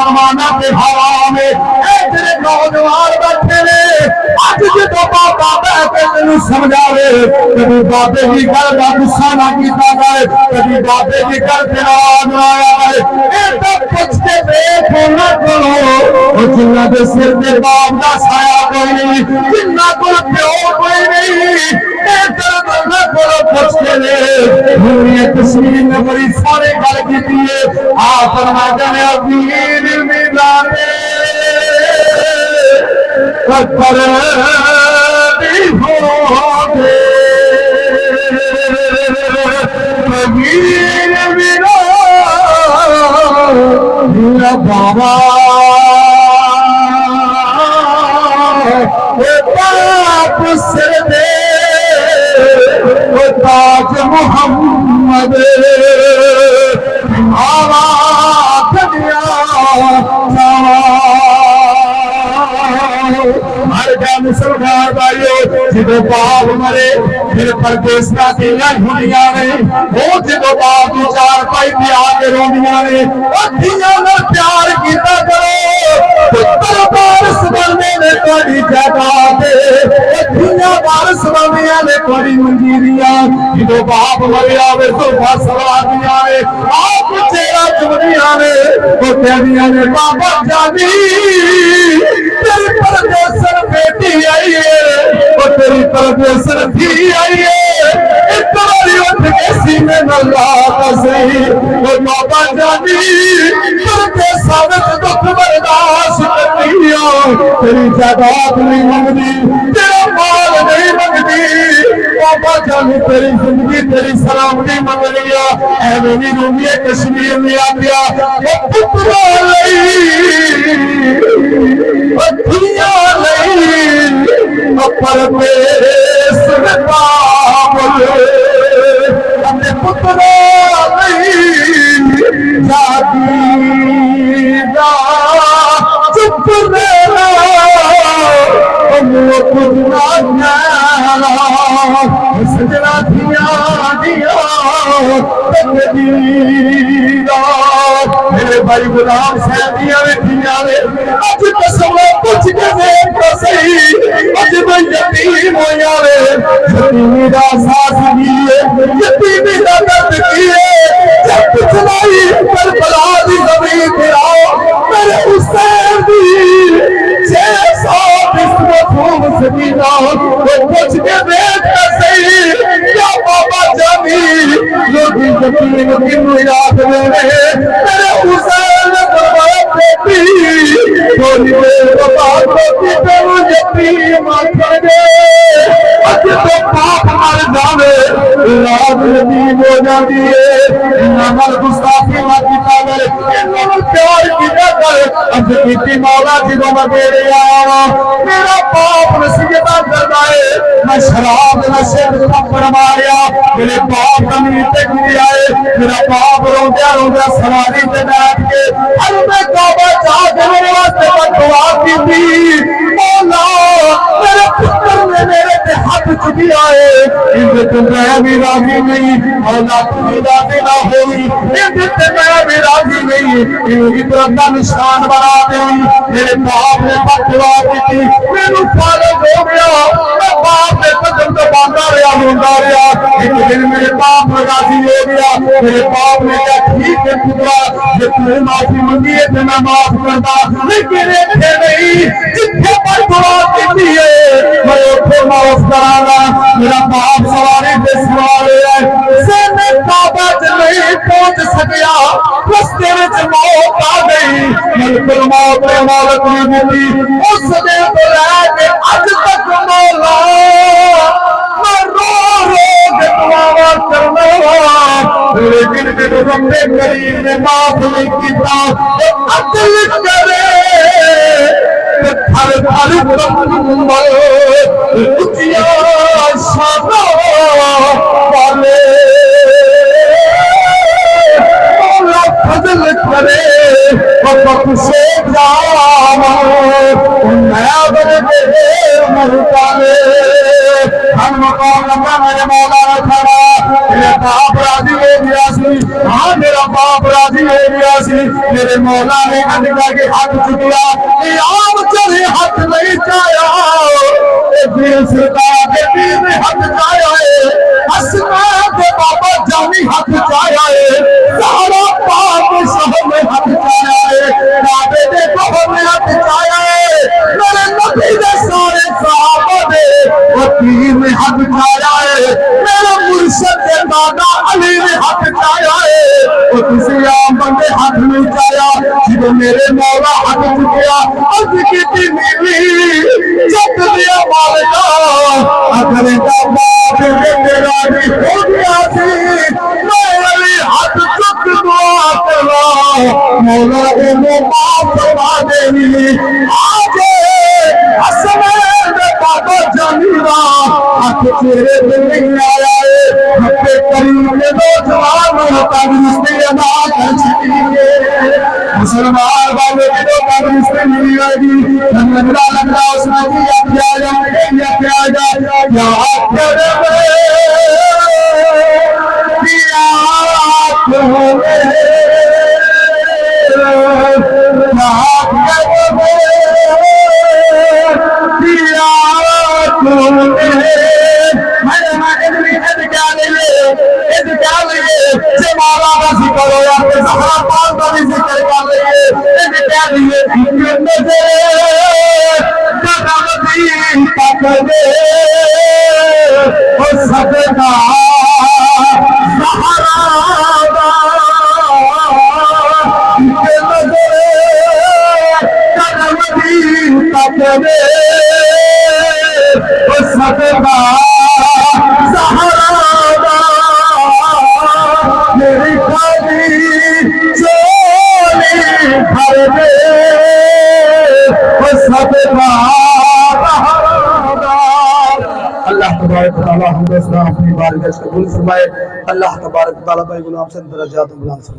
मुसलमाना के हवा में तेरे नौजवान बैठे ने अज जो बाबा बह के तेन समझावे कभी बाबे की गल का गुस्सा ना किया जाए कभी बाबे की गल से नाराज ना आए तो पुछ के देख ना करो जिन्ना के सिर के बाप का साया कोई नहीं जिन्ना को प्यो कोई नहीं तस्वीर में बड़ी सारे गल की आप बाबा सिर दे ताज मोहम्मद मुसलमान भाइयों जो बाप मरे फिर परदेस का हुंदियां ने वो जो बाप चार पाई प्यार रोंदियां ने प्यार किया करो पुत्र वारस बनने ने थोड़ी जगह वारस बननिया ने थोड़ी मंजीरियां जो बाप मरिया वे सोफा सवादियां ने आप चेहरा चुनिया ने वो कहदियां ने बाबा जानी तेरी परदेसन बेटी आई है वो तेरी परदेसन थी आई है एक बारी उठ के सीने में ला सही वो बाबा जानी परदेसा विच दुख बर्दाश्त करती हो तेरी जायदाद नहीं मंगदी तेरा माल नहीं मंगदी बाबा जानी तेरी जिंदगी तेरी सलामती मंग लिया एवं नहीं रूमिए कश्मीर में आ गया वो पुत्रा परदेस अपने पुत्र चुप सजना थिया मेरे भाई गुलाम साहब दिया अज कसम पूछ के देख तो सही अज मैं यतीम होया वे यतीमी दा साथ दिए यतीमी दा दर्द किए जब चलाई करबला दी जमीन पे आओ मेरे हुसैन दी 600 खूब सकीना वो पूछ के देख तो सही क्या बाबा जानी लोग यतीम किन्नू याद मेरे हुसैन थोड़ी देर बाद यतीम तो बाप मर जावे रात यतीम हो जाती है गुस्ताखी मत प्यार किया कर अज की मौला जो मैं मेरे आया मेरा बाप नसीहत करता है मैं शराब नशे थप्पड़ मारिया मेरे बाप जमीन पे गिर आए मेरा बाप रोंदा रोंदा सवारी पे बैठ के अरे मैं काबा जाके मेरे वास्ते दुआ की थी मौला मेरे पुत्र ने मेरे पे हाथ चुकिया है इनसे तो मैं भी राजी नहीं मौला तू भी राजी ना होगी इनसे मैं भी राजी नहीं इनकी तरफ का निशान बना देगी मेरे बाप ने दुआ की थी मेरे फालत हो गया मैं बाप ने कदम दबाता रहा रोंदा रहा एक दिन मेरे बाप राजी हो गया मेरे बाप ने कहा ठीक है पुत्रा जे तू माफी मंगी है तो मैं माफ करता लेकिन इतने नहीं जिथे पर दुआ की है मैं उठे माफ कराना मेरा बाप सवारी पे सवार है सेने काबा च नहीं पहुंच सकिया रस्ते में मौत आ गई मलकुल मौत ने मौलत नहीं दी उस दिन तो लेके आज तक मौला मैं रो रो के दुआ करना लेकिन मेरे रब्बे करीम ने माफ नहीं किया अदल करे थर थर कंबल उचिया शाना वाले मौला फजल करे बख्शे जामा नया बने मरताले हम मकाम लगा मेरे मौला ने खड़ा मेरे बाप राजी हो गया सी हाँ मेरा बाप राजी हो गया सी मेरे मौला ने अनका के हाथ चुकिया आम चले हाथ नहीं चाया सरकार के पीर ने हाथ चाया है असमान के बाबा जानी हाथ चाया है सारा पाप शहर में हाथ चाया है बाबे ने कबर में हाथ चाया है मेरे नबी ने सारे सहाबा ने वो पीर ने हाथ चाया है मेरे मुर्शिद के दादा अली ने हाथ चाया है वो किसी आम बंदे हाथ नहीं चाया जब मेरे मौला हाथ चुकिया अर्ज की नीली जब दिया मालिका अगर बाप तेरा भी हो गया थी मैं अली हाथ चुक दुआ करा मौला को माफ करवा देनी आज असमय में बाबा जानीरा हाथ तेरे दिल नहीं आया है अपने करीब के नौजवान होता रिश्ते अदा कर सकेंगे मुसलमान वालों की तो कब रिश्ते मिली होगी लंगड़ा लंगड़ा उसमें क्या अल्लाह तबारक व तआला हम अपनी बारगाह कबूल फरमाए। अल्लाह तबारक व तआला भाई गुलाम से दर्जात बुलंद फरमाए।